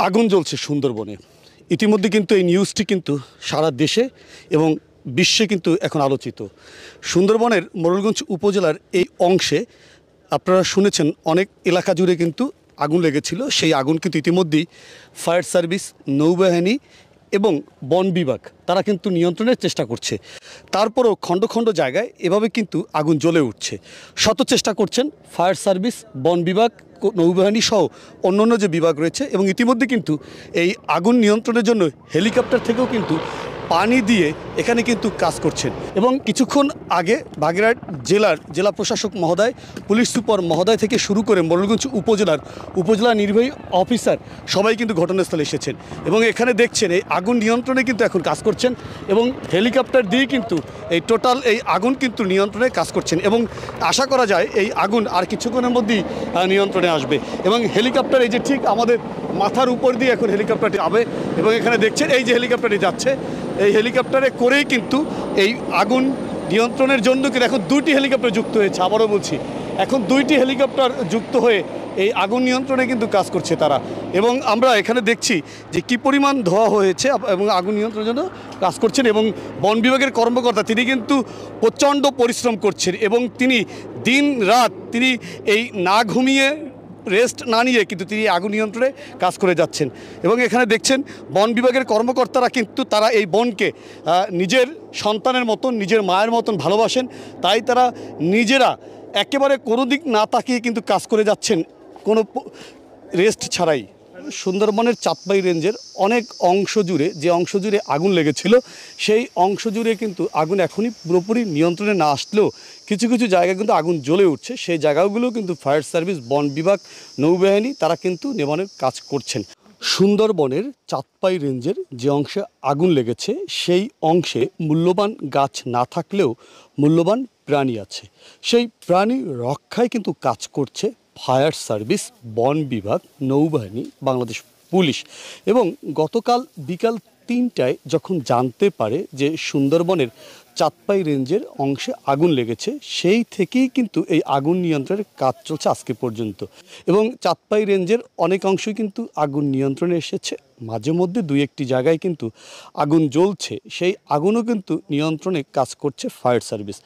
আগুন জ্বলছে সুন্দরবনে। ইতিমধ্যে কিন্তু এই নিউজটি কিন্তু সারা দেশে এবং বিশ্বে কিন্তু এখন আলোচিত। সুন্দরবনের মোরেলগঞ্জ উপজেলার এই অংশে আপনারা শুনেছেন অনেক এলাকা জুড়ে কিন্তু আগুন লেগেছিল। সেই আগুন কিন্তু ইতিমধ্যেই ফায়ার সার্ভিস, নৌবাহিনী এবং বন বিভাগ তারা কিন্তু নিয়ন্ত্রণের চেষ্টা করছে। তারপরেও খণ্ড খণ্ড জায়গায় এভাবে কিন্তু আগুন জ্বলে উঠছে। শত চেষ্টা করছেন ফায়ার সার্ভিস, বন বিভাগ, নৌবাহিনী সহ অন্যান্য যে বিভাগ রয়েছে, এবং ইতিমধ্যে কিন্তু এই আগুন নিয়ন্ত্রণের জন্য হেলিকপ্টার থেকেও কিন্তু পানি দিয়ে এখানে কিন্তু কাজ করছেন। এবং কিছুক্ষণ আগে বাগেরহাট জেলা প্রশাসক মহোদয়, পুলিশ সুপার মহোদয় থেকে শুরু করে মোরেলগঞ্জ উপজেলা নির্বাহী অফিসার সবাই কিন্তু ঘটনাস্থলে এসেছেন এবং এখানে দেখছেন এই আগুন নিয়ন্ত্রণে কিন্তু এখন কাজ করছেন এবং হেলিকপ্টার দিয়ে কিন্তু এই টোটাল এই আগুন কিন্তু নিয়ন্ত্রণে কাজ করছেন এবং আশা করা যায় এই আগুন আর কিছুক্ষণের মধ্যেই নিয়ন্ত্রণে আসবে। এবং হেলিকপ্টার এই যে ঠিক আমাদের মাথার উপর দিয়ে এখন হেলিকপ্টারটি যাবে এবং এখানে দেখছেন এই যে হেলিকপ্টারটি যাচ্ছে, এই হেলিকপ্টারে করেই কিন্তু এই আগুন নিয়ন্ত্রণের জন্য কিন্তু এখন 2টি হেলিকপ্টার যুক্ত হয়েছে। আবারও বলছি, এখন 2টি হেলিকপ্টার যুক্ত হয়ে এই আগুন নিয়ন্ত্রণে কিন্তু কাজ করছে তারা। এবং আমরা এখানে দেখছি যে কী পরিমাণ ধোঁয়া হয়েছে এবং আগুন নিয়ন্ত্রণের জন্য কাজ করছেন। এবং বন বিভাগের কর্মকর্তা তিনি কিন্তু প্রচণ্ড পরিশ্রম করছেন এবং তিনি দিন রাত তিনি এই না ঘুমিয়ে, রেস্ট না নিয়ে কিন্তু তিনি আগুন নিয়ন্ত্রণে কাজ করে যাচ্ছেন। এবং এখানে দেখছেন বন বিভাগের কর্মকর্তারা কিন্তু তারা এই বনকে নিজের সন্তানের মতন, নিজের মায়ের মতন ভালোবাসেন, তাই তারা নিজেরা একেবারে কোনো দিক না তাকিয়ে কিন্তু কাজ করে যাচ্ছেন কোনো রেস্ট ছাড়াই। সুন্দরবনের চাঁদপাই রেঞ্জের অনেক অংশ জুড়ে যে অংশ জুড়ে আগুন লেগেছিল সেই অংশ জুড়ে কিন্তু আগুন এখনই পুরোপুরি নিয়ন্ত্রণে না আসলেও কিছু কিছু জায়গায় কিন্তু আগুন জ্বলে উঠছে। সেই জায়গাগুলো কিন্তু ফায়ার সার্ভিস, বন বিভাগ, নৌবাহিনী তারা কিন্তু নেভানোর কাজ করছেন। সুন্দরবনের চাঁদপাই রেঞ্জের যে অংশে আগুন লেগেছে সেই অংশে মূল্যবান গাছ না থাকলেও মূল্যবান প্রাণী আছে। সেই প্রাণী রক্ষায় কিন্তু কাজ করছে ফায়ার সার্ভিস, বন বিভাগ, নৌবাহিনী, বাংলাদেশ পুলিশ। এবং গতকাল বিকাল 3টায় যখন জানতে পারে যে সুন্দরবনের চাঁদপাই রেঞ্জের অংশে আগুন লেগেছে, সেই থেকেই কিন্তু এই আগুন নিয়ন্ত্রণের কাজ চলছে আজকে পর্যন্ত। এবং চাঁদপাই রেঞ্জের অনেক অংশই কিন্তু আগুন নিয়ন্ত্রণে এসেছে। মাঝে মধ্যে 2-1টি জায়গায় কিন্তু আগুন জ্বলছে, সেই আগুনও কিন্তু নিয়ন্ত্রণে কাজ করছে ফায়ার সার্ভিস।